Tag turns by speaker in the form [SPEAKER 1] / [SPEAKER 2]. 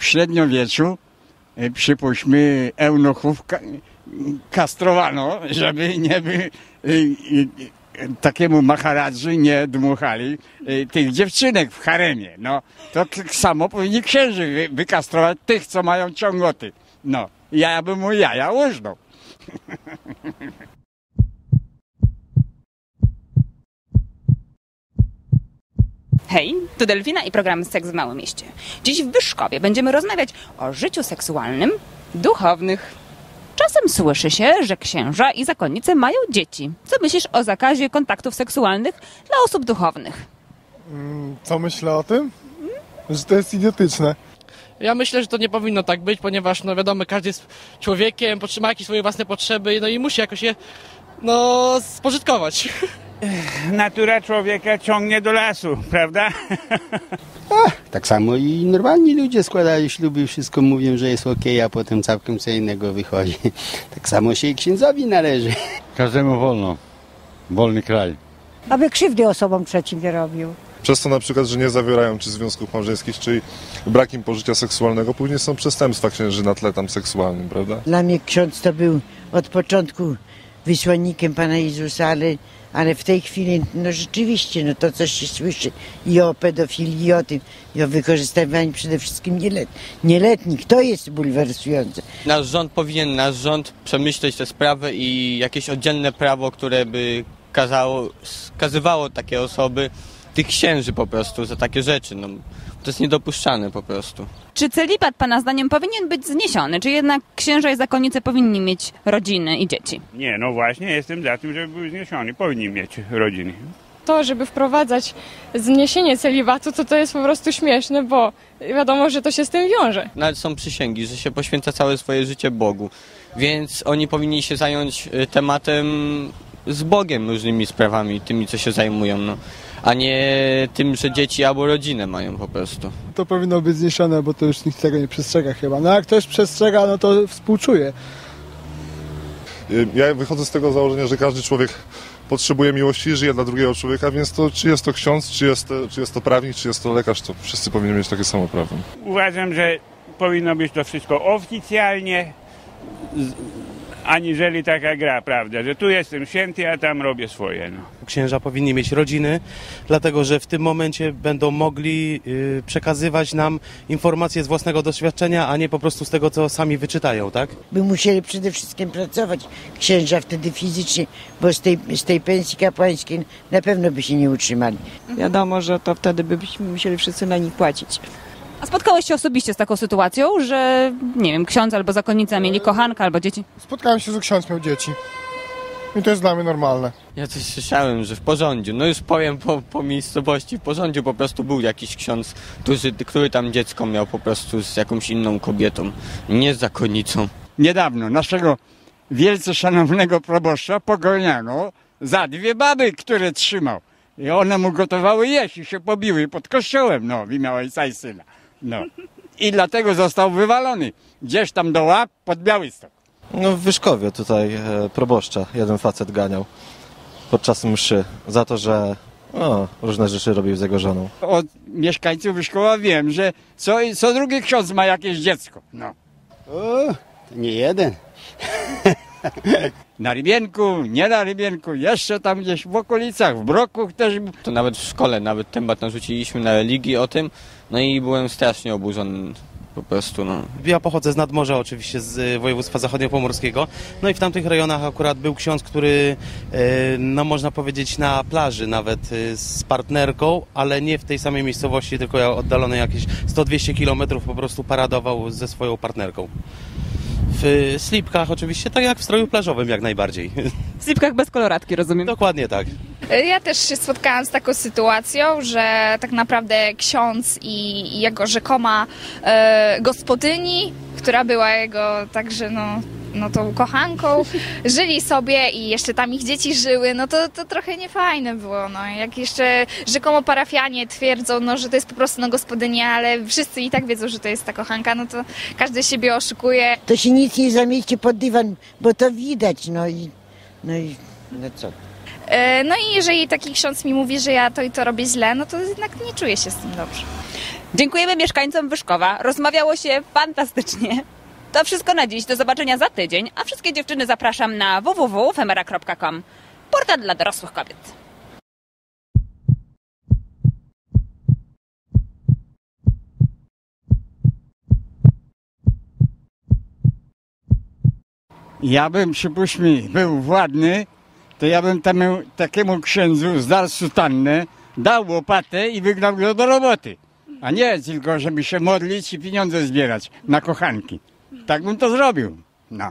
[SPEAKER 1] średniowieczu, przypuśćmy, eunuchów kastrowano, żeby nie by takiemu maharadży nie dmuchali tych dziewczynek w haremie. No, to samo powinni księży wykastrować tych, co mają ciągoty. No, ja bym mu jaja łożnął.
[SPEAKER 2] Hej, tu Delfina i program Seks w Małym Mieście. Dziś w Wyszkowie będziemy rozmawiać o życiu seksualnym duchownych. Czasem słyszy się, że księża i zakonnice mają dzieci. Co myślisz o zakazie kontaktów seksualnych dla osób duchownych?
[SPEAKER 3] Co myślę o tym? Że to jest idiotyczne.
[SPEAKER 4] Ja myślę, że to nie powinno tak być, ponieważ no wiadomo, każdy jest człowiekiem, ma jakieś swoje własne potrzeby, no i musi jakoś je spożytkować.
[SPEAKER 5] Natura człowieka ciągnie do lasu, prawda?
[SPEAKER 6] Tak samo i normalni ludzie składają śluby i wszystko mówią, że jest okej, a potem całkiem co innego wychodzi. Tak samo się i księdzowi należy.
[SPEAKER 7] Każdemu wolno. Wolny kraj.
[SPEAKER 8] Aby krzywdy osobom trzecim nie robił.
[SPEAKER 3] Przez to na przykład, że nie zawierają czy związków małżeńskich, czy brak im pożycia seksualnego, później są przestępstwa księży na tle tam seksualnym, prawda?
[SPEAKER 9] Dla mnie ksiądz to był od początku wysłannikiem Pana Jezusa, ale w tej chwili, no rzeczywiście, no to coś się słyszy i o pedofilii, i o tym, i o wykorzystywaniu przede wszystkim nieletnich. To jest bulwersujące.
[SPEAKER 10] Nasz rząd przemyśleć tę sprawę i jakieś oddzielne prawo, które by skazywało takie osoby, tych księży po prostu za takie rzeczy. No, to jest niedopuszczalne po prostu.
[SPEAKER 2] Czy celibat Pana zdaniem powinien być zniesiony? Czy jednak księża i zakonnice powinni mieć rodziny i dzieci?
[SPEAKER 5] Nie, no właśnie jestem za tym, żeby był zniesiony. Powinni mieć rodziny.
[SPEAKER 11] To, żeby wprowadzać zniesienie celibatu, to jest po prostu śmieszne, bo wiadomo, że to się z tym wiąże.
[SPEAKER 10] Nawet są przysięgi, że się poświęca całe swoje życie Bogu, więc oni powinni się zająć tematem z Bogiem, różnymi sprawami, tymi, co się zajmują, no. A nie tym, że dzieci albo rodzinę mają po prostu.
[SPEAKER 3] To powinno być zniesione, bo to już nikt tego nie przestrzega chyba. No jak ktoś przestrzega, no to współczuje. Ja wychodzę z tego założenia, że każdy człowiek potrzebuje miłości i żyje dla drugiego człowieka, więc to czy jest to ksiądz, czy jest to prawnik, czy jest to lekarz, to wszyscy powinni mieć takie samo prawo.
[SPEAKER 5] Uważam, że powinno być to wszystko oficjalnie, aniżeli taka gra, prawda, że tu jestem święty, a tam robię swoje. No.
[SPEAKER 12] Księża powinni mieć rodziny, dlatego że w tym momencie będą mogli przekazywać nam informacje z własnego doświadczenia, a nie po prostu z tego, co sami wyczytają, tak?
[SPEAKER 9] By musieli przede wszystkim pracować księża wtedy fizycznie, bo z tej pensji kapłańskiej na pewno by się nie utrzymali.
[SPEAKER 13] Wiadomo, że to wtedy byśmy musieli wszyscy na nich płacić.
[SPEAKER 2] A spotkałeś się osobiście z taką sytuacją, że, nie wiem, ksiądz albo zakonnica mieli kochanka albo dzieci?
[SPEAKER 3] Spotkałem się, że ksiądz miał dzieci. I to jest dla mnie normalne.
[SPEAKER 10] Ja coś słyszałem, że w Porządziu, no już powiem po miejscowości, w Porządziu po prostu był jakiś ksiądz, który tam dziecko miał po prostu z jakąś inną kobietą, nie z zakonnicą.
[SPEAKER 1] Niedawno naszego wielce szanownego proboszcza pogoniano za 2 baby, które trzymał. I one mu gotowały jeść i się pobiły pod kościołem, no, w imię Ojca i Syna. No. I dlatego został wywalony gdzieś tam do łap pod Białystok.
[SPEAKER 14] No w Wyszkowie tutaj proboszcza jeden facet ganiał podczas mszy za to, że różne rzeczy robił z jego żoną.
[SPEAKER 1] Od mieszkańców Wyszkowa wiem, że co drugi ksiądz ma jakieś dziecko. No.
[SPEAKER 6] O, to nie jeden.
[SPEAKER 1] Na Rybienku, nie na Rybienku, jeszcze tam gdzieś w okolicach, w Broku też.
[SPEAKER 10] To nawet w szkole, nawet temat narzuciliśmy na religii o tym, no i byłem strasznie oburzony po prostu, no.
[SPEAKER 12] Ja pochodzę z nadmorza oczywiście, z województwa zachodniopomorskiego, no i w tamtych rejonach akurat był ksiądz, który, no można powiedzieć na plaży nawet z partnerką, ale nie w tej samej miejscowości, tylko oddalone jakieś 100-200 kilometrów po prostu paradował ze swoją partnerką. W slipkach oczywiście, tak jak w stroju plażowym jak najbardziej.
[SPEAKER 2] W slipkach bez koloratki, rozumiem?
[SPEAKER 12] Dokładnie tak.
[SPEAKER 11] Ja też się spotkałam z taką sytuacją, że tak naprawdę ksiądz i jego rzekoma gospodyni, która była jego także no tą kochanką, żyli sobie i jeszcze tam ich dzieci żyły, no to trochę niefajne było, no. Jak jeszcze rzekomo parafianie twierdzą, no, że to jest po prostu gospodynia, ale wszyscy i tak wiedzą, że to jest ta kochanka, no to każdy siebie oszukuje.
[SPEAKER 9] To się nic nie zamieści pod dywan, bo to widać, no co?
[SPEAKER 11] No i jeżeli taki ksiądz mi mówi, że ja to i to robię źle, no to jednak nie czuję się z tym dobrze.
[SPEAKER 2] Dziękujemy mieszkańcom Wyszkowa. Rozmawiało się fantastycznie. To wszystko na dziś. Do zobaczenia za tydzień. A wszystkie dziewczyny zapraszam na www.femera.com. Portal dla dorosłych kobiet.
[SPEAKER 1] Ja bym, przypuśćmy, był władny, to ja bym takiemu księdzu zdał sutannę, dał łopatę i wygnał go do roboty. A nie tylko, żeby się modlić i pieniądze zbierać na kochanki. Tak bym to zrobił. No.